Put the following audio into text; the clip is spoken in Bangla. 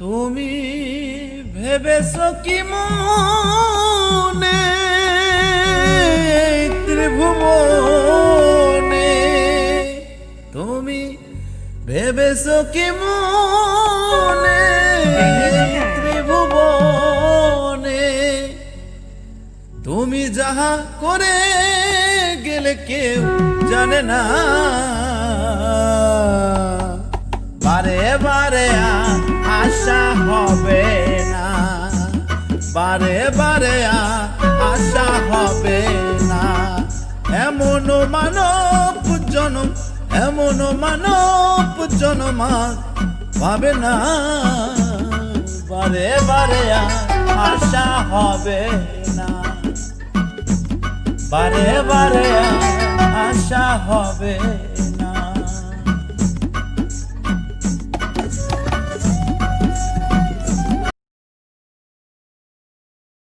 তুমি ভেবেছো কি মনে ত্রিভুবনে, তুমি ভেবেছো কি মনে ত্রিভুবনে, তুমি যাহা করে গেলে কেউ জানে না। বারে বারে আশা হবে না, বারে বারে আশা হবে না। এমন মানব জনম, এমন মানব জনম পাবে না। বারে বারে আশা হবে না, বারে বারে আশা হবে